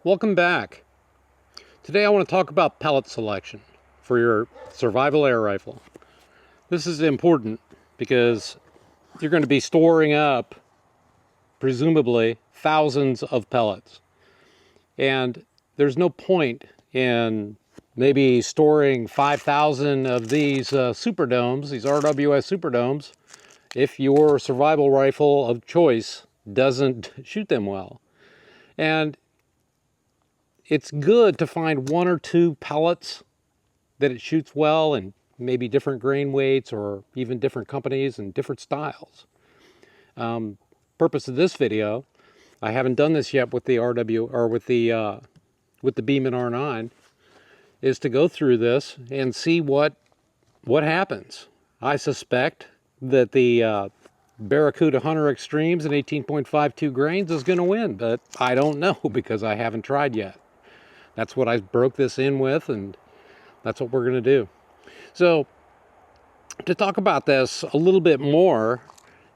Welcome back. Today I want to talk about pellet selection for your survival air rifle. This is important because you're going to be storing up, presumably, thousands of pellets. And there's no point in maybe storing 5,000 of these Superdomes, these RWS Superdomes, if your survival rifle of choice doesn't shoot them well. And it's good to find one or two pellets that it shoots well, and maybe different grain weights or even different companies and different styles. Purpose of this video, I haven't done this yet with the RW or with the Beeman R9, is to go through this and see what happens. I suspect that the Barracuda Hunter Extremes in 18.52 grains is going to win, but I don't know because I haven't tried yet. That's what I broke this in with, and that's what we're going to do. So, to talk about this a little bit more,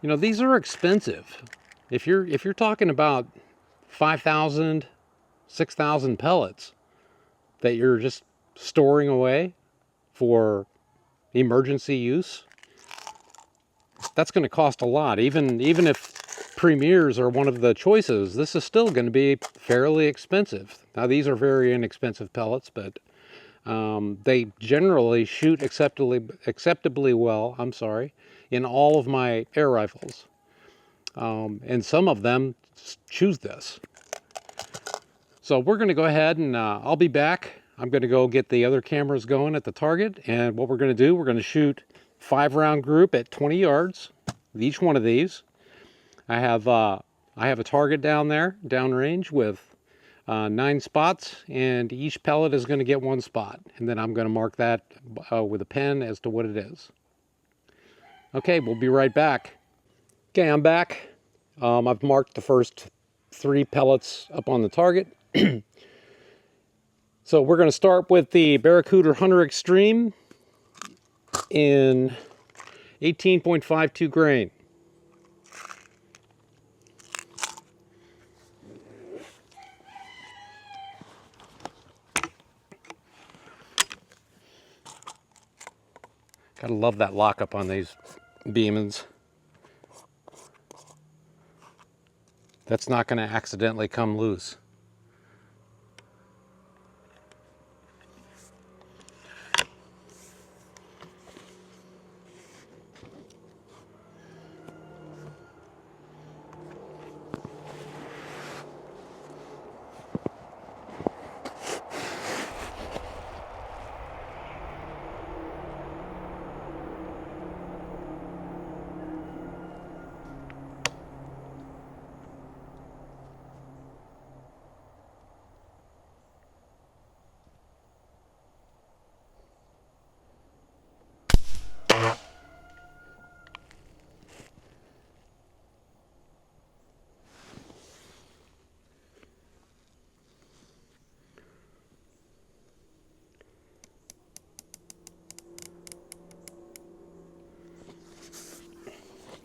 these are expensive. If you're talking about 5,000, 6,000 pellets that you're just storing away for emergency use, that's going to cost a lot. Even if Premiers are one of the choices, this is still going to be fairly expensive. Now, these are very inexpensive pellets, but they generally shoot acceptably well, in all of my air rifles. And some of them choose this. So we're going to go ahead and I'll be back. I'm going to go get the other cameras going at the target. And what we're going to do, we're going to shoot 5-round group at 20 yards with each one of these. I have a target down there, downrange, with 9 spots, and each pellet is going to get 1 spot. And then I'm going to mark that with a pen as to what it is. Okay, we'll be right back. Okay, I'm back. I've marked the first 3 pellets up on the target. So we're going to start with the Barracuda Hunter Extreme in 18.52 grain. Gotta love that lockup on these Beemans. That's not going to accidentally come loose.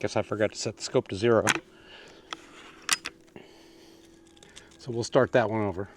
Guess I forgot to set the scope to 0. So we'll start that one over.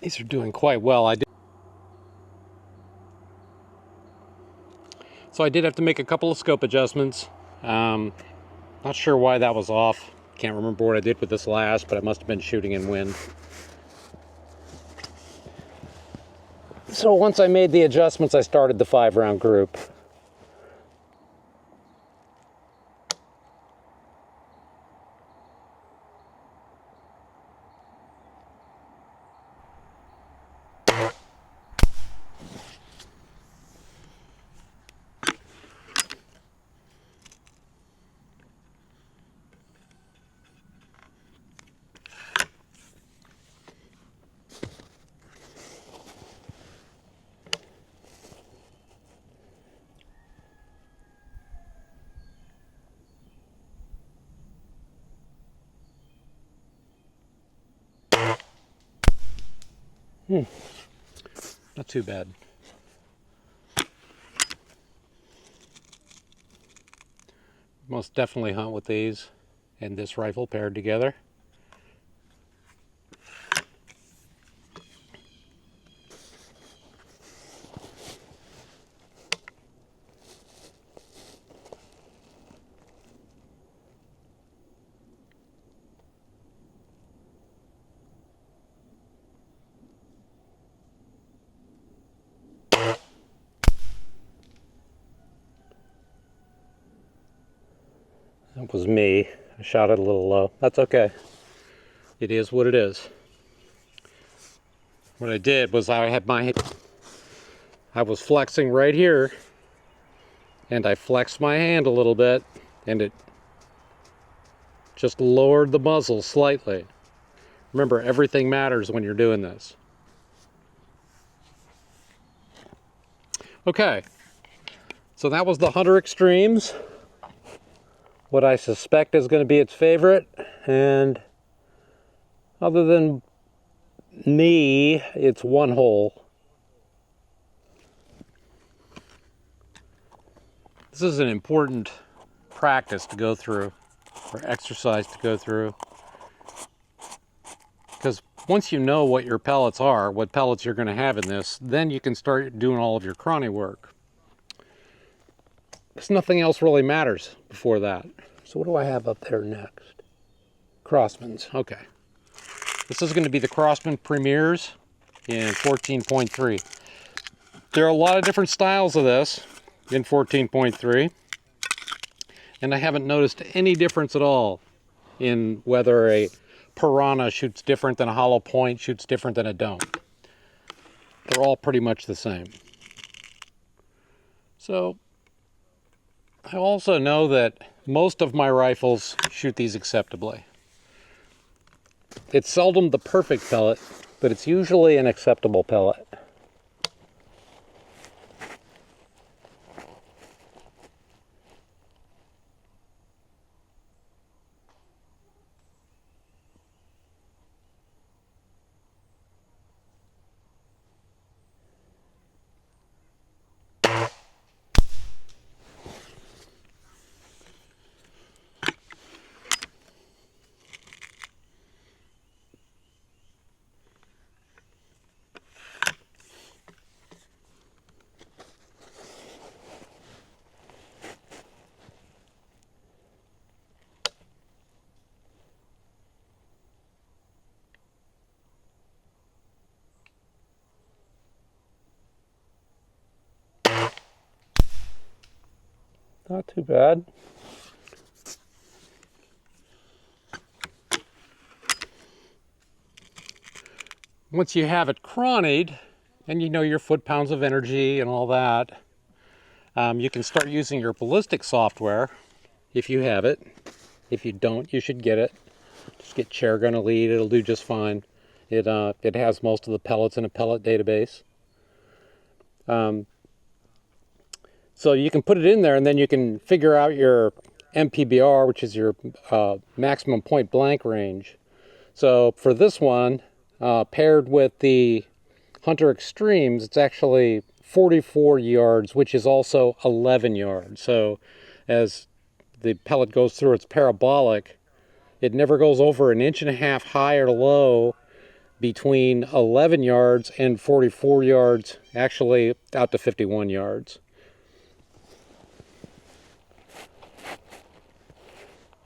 These are doing quite well. So I did have to make a couple of scope adjustments. Not sure why that was off. Can't remember what I did with this last, but I must have been shooting in wind. So once I made the adjustments, I started the 5-round group. Not too bad. Most definitely hunt with these and this rifle paired together. That was me. I shot it a little low. That's okay. It is what it is. What I did was I was flexing right here, and I flexed my hand a little bit, and it just lowered the muzzle slightly. Remember, everything matters when you're doing this. Okay, so that was the Hunter Extremes. What I suspect is going to be its favorite, and other than me, it's one hole. This is an important practice to go through, or exercise to go through, because once you know what your pellets are, what pellets you're going to have in this, then you can start doing all of your chrony work. Because nothing else really matters before that. So what do I have up there next? Crossman's, okay. This is going to be the Crossman Premiers in 14.3. There are a lot of different styles of this in 14.3. And I haven't noticed any difference at all in whether a Piranha shoots different than a hollow point, shoots different than a don't. They're all pretty much the same. So I also know that most of my rifles shoot these acceptably. It's seldom the perfect pellet, but it's usually an acceptable pellet. Not too bad. Once you have it chronied, and you know your foot-pounds of energy and all that, you can start using your ballistic software if you have it. If you don't, you should get it. Just get Chairgun Elite, it'll do just fine. It has most of the pellets in a pellet database. So you can put it in there, and then you can figure out your MPBR, which is your maximum point blank range. So for this one, paired with the Hunter Extremes, it's actually 44 yards, which is also 11 yards. So as the pellet goes through its parabolic, it never goes over 1.5 inches high or low between 11 yards and 44 yards, actually out to 51 yards.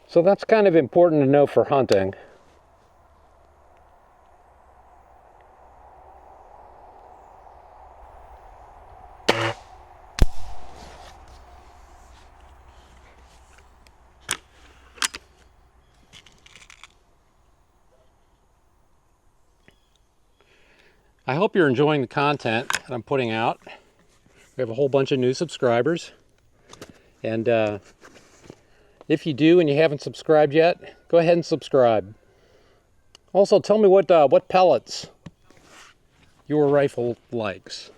So that's kind of important to know for hunting. I hope you're enjoying the content that I'm putting out. We have a whole bunch of new subscribers. And if you do and you haven't subscribed yet, go ahead and subscribe. Also, tell me what pellets your rifle likes.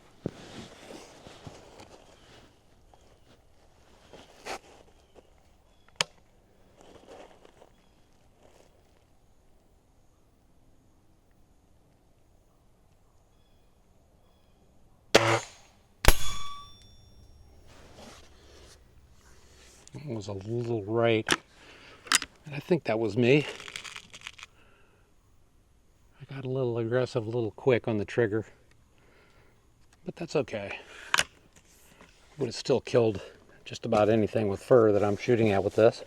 It was a little right. I think that was me. I got a little aggressive, a little quick on the trigger. But that's okay. Would have still killed just about anything with fur that I'm shooting at with this.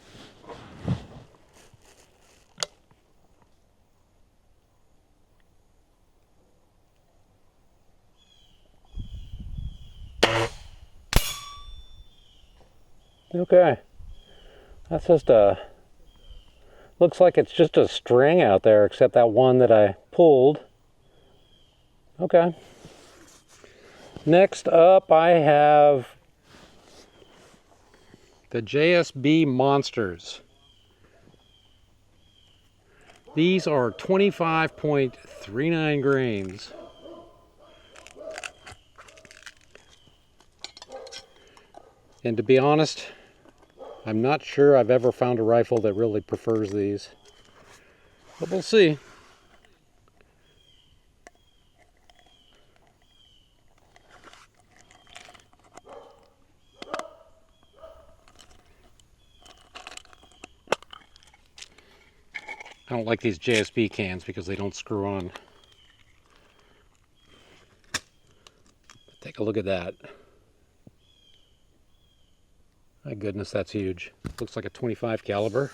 Okay. That's just looks like it's just a string out there, except that one that I pulled. Okay. Next up, I have the JSB Monsters. These are 25.39 grains. And to be honest, I'm not sure I've ever found a rifle that really prefers these. But we'll see. I don't like these JSB cans because they don't screw on. But take a look at that. My goodness, that's huge. Looks like a 25 caliber.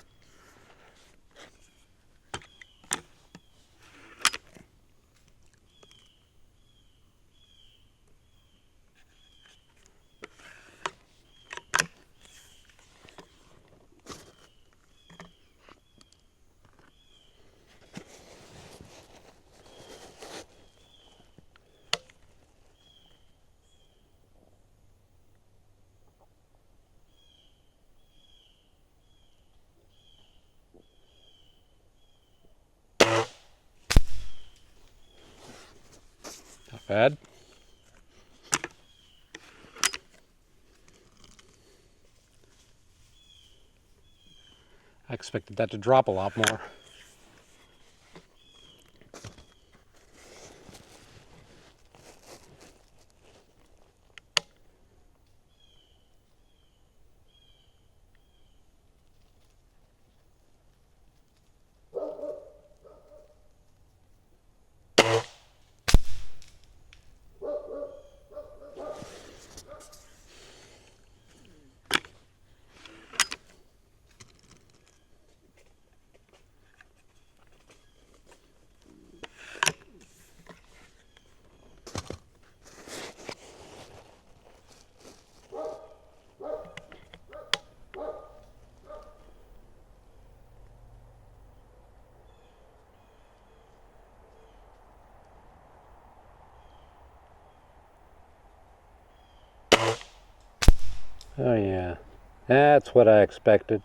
Not bad. I expected that to drop a lot more. Oh yeah, that's what I expected.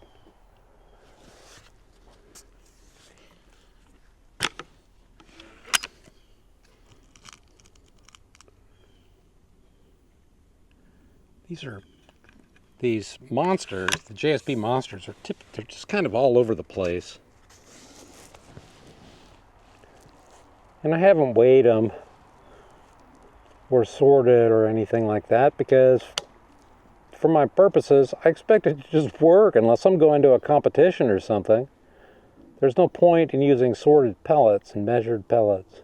These monsters, the JSB monsters, they're just kind of all over the place. And I haven't weighed them or sorted or anything like that because for my purposes, I expect it to just work unless I'm going to a competition or something. There's no point in using sorted pellets and measured pellets.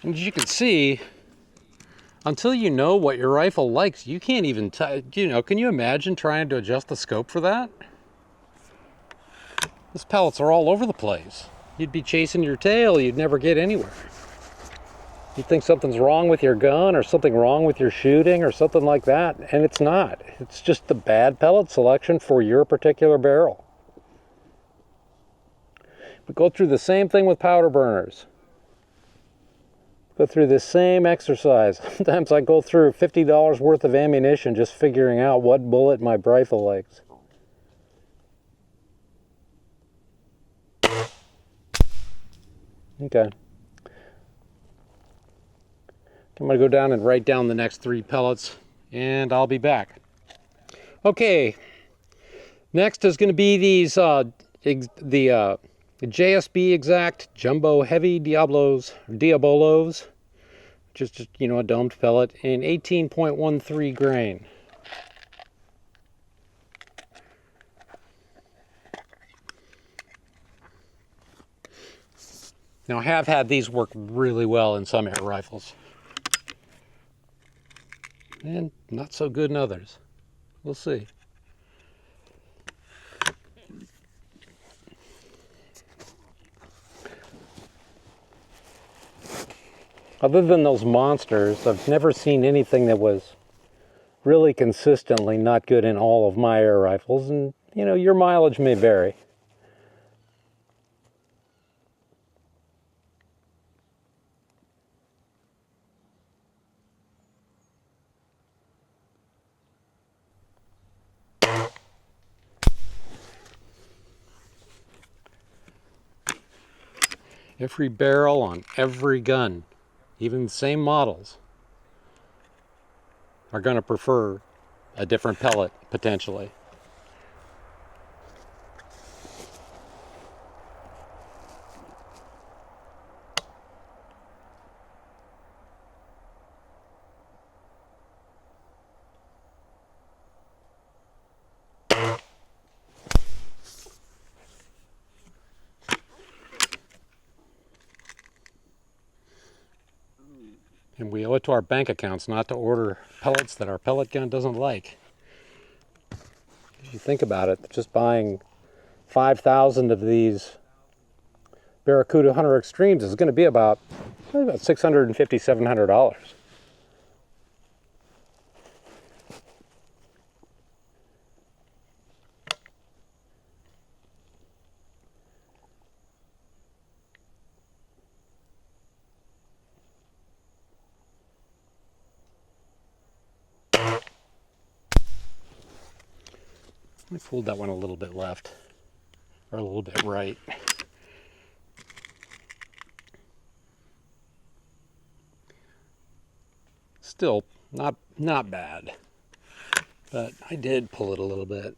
And as you can see, until you know what your rifle likes, you can't even, can you imagine trying to adjust the scope for that? These pellets are all over the place. You'd be chasing your tail, you'd never get anywhere. You think something's wrong with your gun or something wrong with your shooting or something like that, and it's not. It's just the bad pellet selection for your particular barrel. We go through the same thing with powder burners. Go through this same exercise. Sometimes I go through $50 worth of ammunition just figuring out what bullet my rifle likes. Okay. I'm going to go down and write down the next 3 pellets, and I'll be back. Okay. Next is going to be these the JSB Exact Jumbo Heavy Diabolos, which is just, a domed pellet in 18.13 grain. Now, I have had these work really well in some air rifles, and not so good in others. We'll see. Other than those monsters, I've never seen anything that was really consistently not good in all of my air rifles, and your mileage may vary. Every barrel on every gun, even the same models, are going to prefer a different pellet, potentially. And we owe it to our bank accounts not to order pellets that our pellet gun doesn't like. If you think about it, just buying 5,000 of these Barracuda Hunter Extremes is going to be about $650, $700. I fooled that one a little bit left, or a little bit right. Still not bad, but I did pull it a little bit.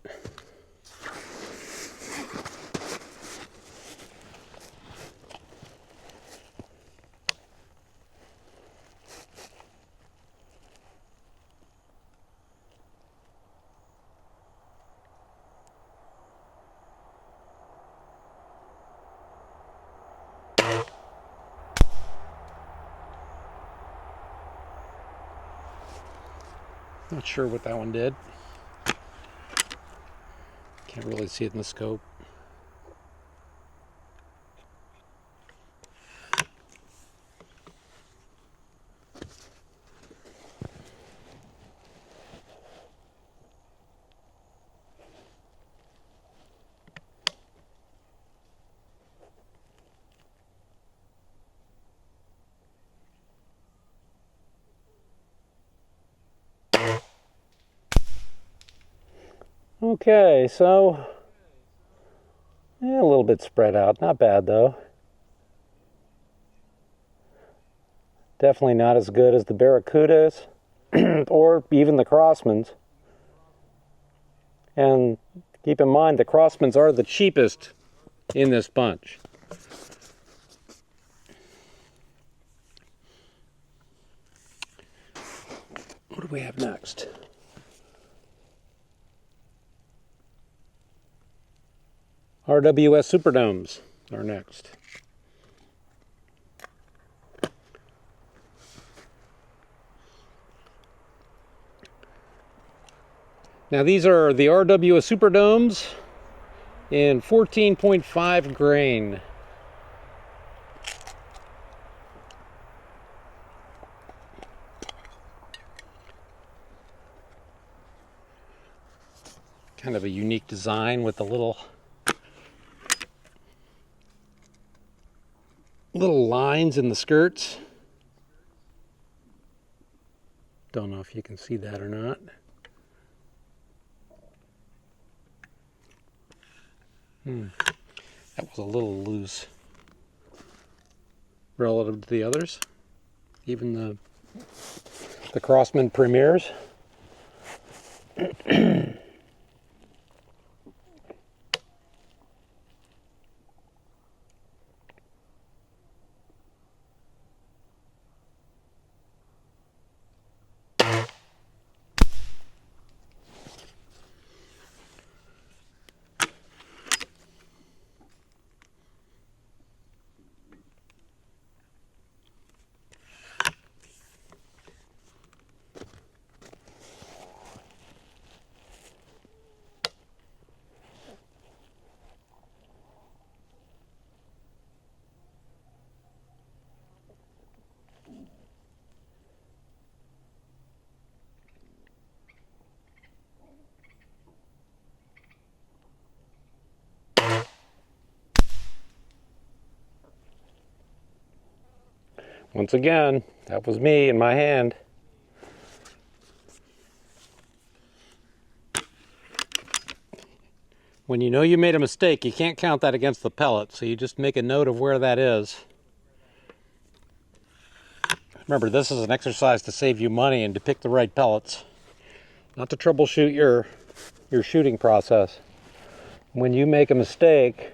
Not sure what that one did. Can't really see it in the scope. Okay, so a little bit spread out. Not bad though. Definitely not as good as the Barracudas or even the Crossmans. And keep in mind, the Crossmans are the cheapest in this bunch. What do we have next? RWS Superdomes are next. Now these are the RWS Superdomes in 14.5 grain. Kind of a unique design with the little lines in the skirts. Don't know if you can see that or not. That was a little loose relative to the others. Even the Crossman Premiers. Once again, that was me in my hand. When you know you made a mistake, you can't count that against the pellet, so you just make a note of where that is. Remember, this is an exercise to save you money and to pick the right pellets, not to troubleshoot your shooting process. When you make a mistake,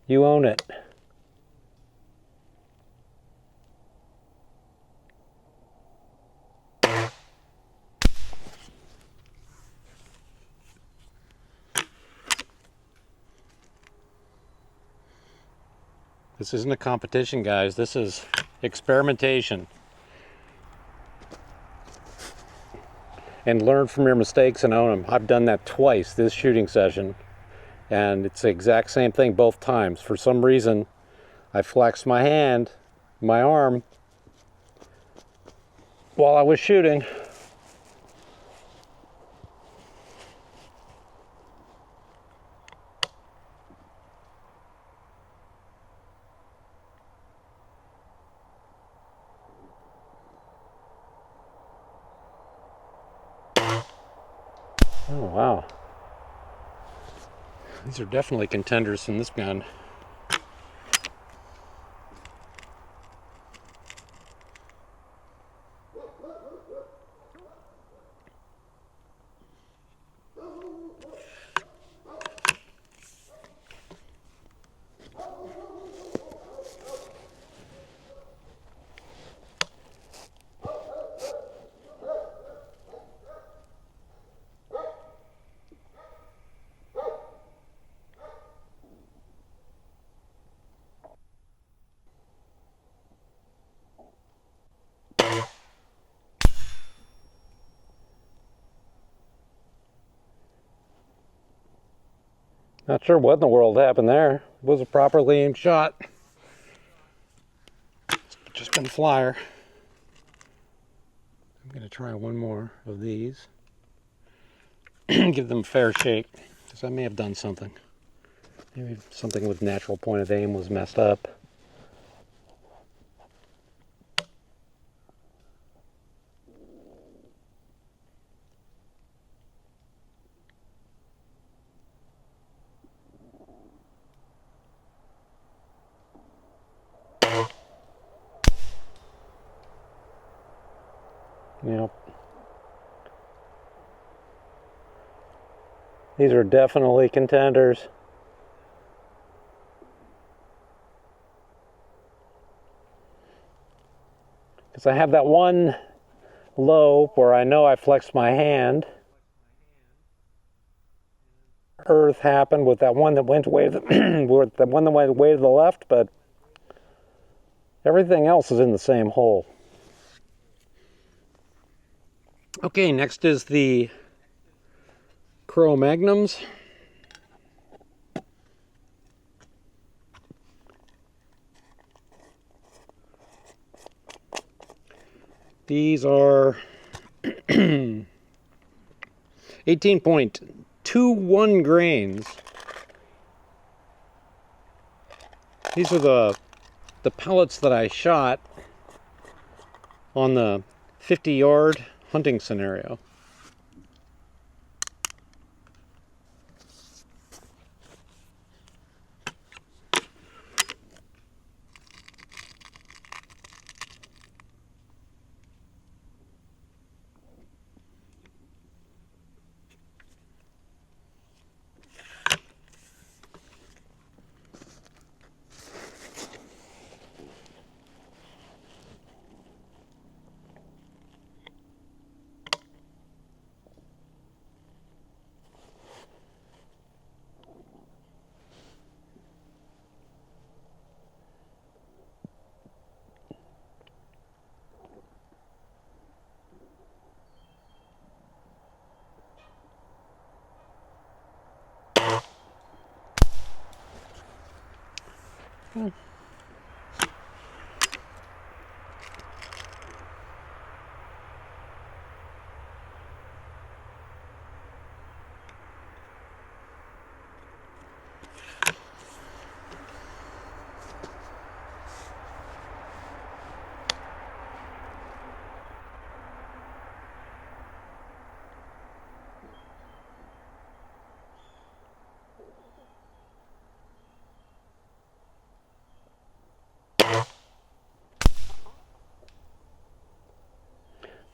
you own it. This isn't a competition, guys. This is experimentation. And learn from your mistakes and own them. I've done that twice this shooting session, and it's the exact same thing both times. For some reason, I flexed my hand, my arm, while I was shooting. Oh, wow. These are definitely contenders in this gun. Not sure what in the world happened there. It was a properly aimed shot. Just been flyer. I'm going to try one more of these. Give them a fair shake, because I may have done something. Maybe something with natural point of aim was messed up. Yep. These are definitely contenders. Because I have that one low where I know I flexed my hand. earth happened with that one that went way to the with the one that went way to the left, but everything else is in the same hole. Okay, next is the Cro-Magnums. These are 18.21 grains. These are the pellets that I shot on the 50-yard hunting scenario.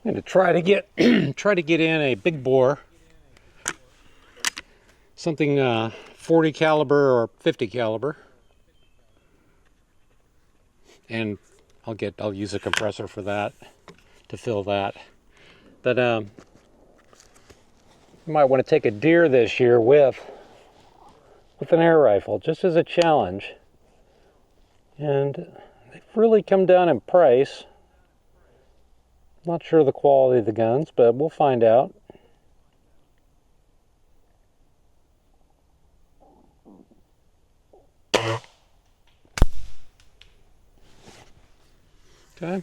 I'm going to try to get in a big bore, something 40 caliber or 50 caliber, and I'll use a compressor for that to fill that. But you might want to take a deer this year with an air rifle, just as a challenge. And they've really come down in price. Not sure of the quality of the guns, but we'll find out. Okay.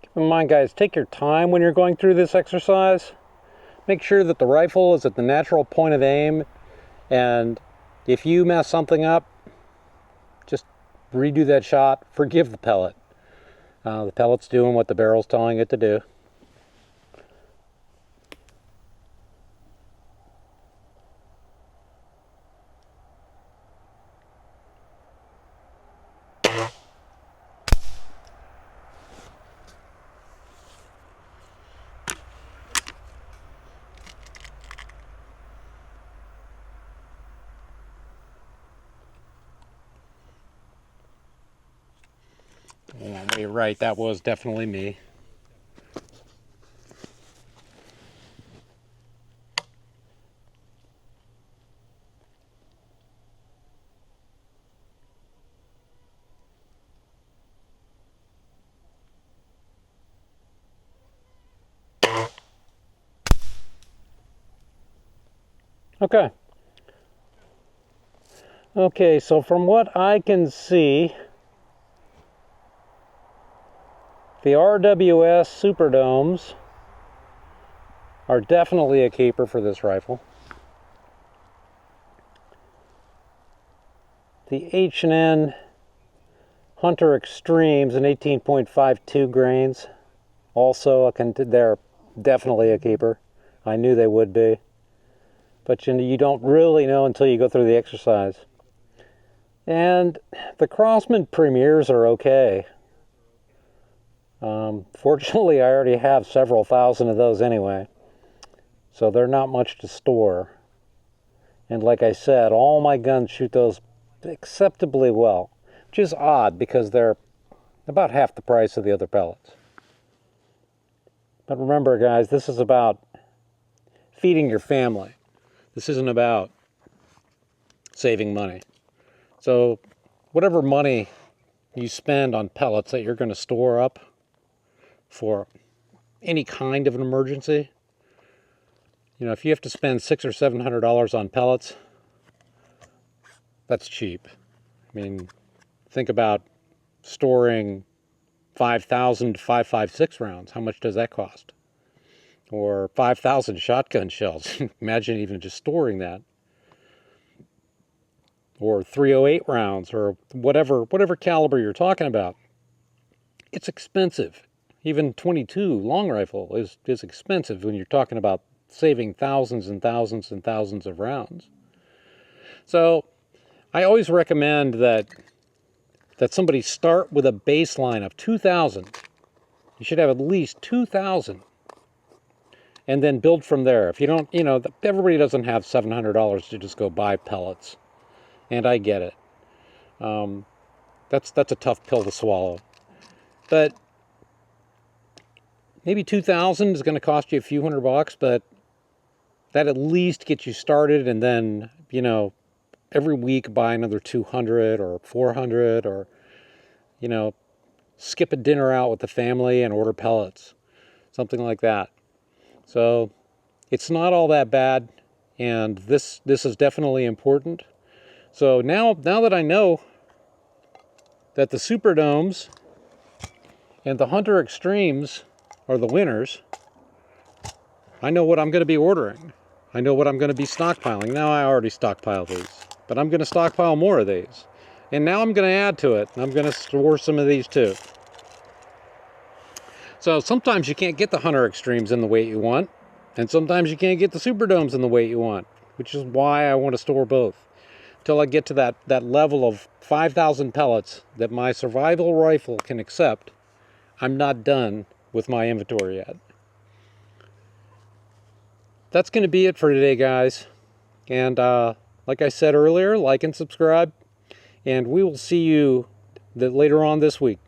Keep in mind, guys, take your time when you're going through this exercise. Make sure that the rifle is at the natural point of aim, and if you mess something up, just redo that shot. Forgive the pellet. The pellet's doing what the barrel's telling it to do. Yeah, you're right, that was definitely me. Okay. Okay, so from what I can see, the RWS Superdomes are definitely a keeper for this rifle. The H&N Hunter Extremes in 18.52 grains, also they're definitely a keeper. I knew they would be. But you don't really know until you go through the exercise. And the Crossman Premiers are okay. Fortunately, I already have several thousand of those anyway, so they're not much to store. And like I said, all my guns shoot those acceptably well, which is odd because they're about half the price of the other pellets. But remember, guys, this is about feeding your family. This isn't about saving money. So whatever money you spend on pellets that you're going to store up for any kind of an emergency, you know, if you have to spend $600 or $700 on pellets, that's cheap. I mean, think about storing 5,000 to 5.56 rounds. How much does that cost? Or 5,000 shotgun shells. Imagine even just storing that. Or 308 rounds, or whatever caliber you're talking about. It's expensive. Even 22 long rifle is expensive when you're talking about saving thousands and thousands and thousands of rounds. So I always recommend that somebody start with a baseline of 2,000. You should have at least 2,000. And then build from there. If you don't, you know, everybody doesn't have $700 to just go buy pellets. And I get it. That's a tough pill to swallow. But maybe 2,000 is going to cost you a few $100, but that at least gets you started, and then, you know, every week buy another 200 or 400, or, you know, skip a dinner out with the family and order pellets. Something like that. So it's not all that bad, and this is definitely important. So now that I know that the Superdomes and the Hunter Extremes are the winners, I know what I'm going to be ordering. I know what I'm going to be stockpiling. Now, I already stockpiled these, but I'm going to stockpile more of these. And now I'm going to add to it. I'm going to store some of these too. So sometimes you can't get the Hunter Extremes in the weight you want, and sometimes you can't get the Superdomes in the weight you want, which is why I want to store both. Till I get to that level of 5,000 pellets that my survival rifle can accept, I'm not done with my inventory yet. That's going to be it for today, guys. And like I said earlier, like and subscribe. And we will see you later on this week.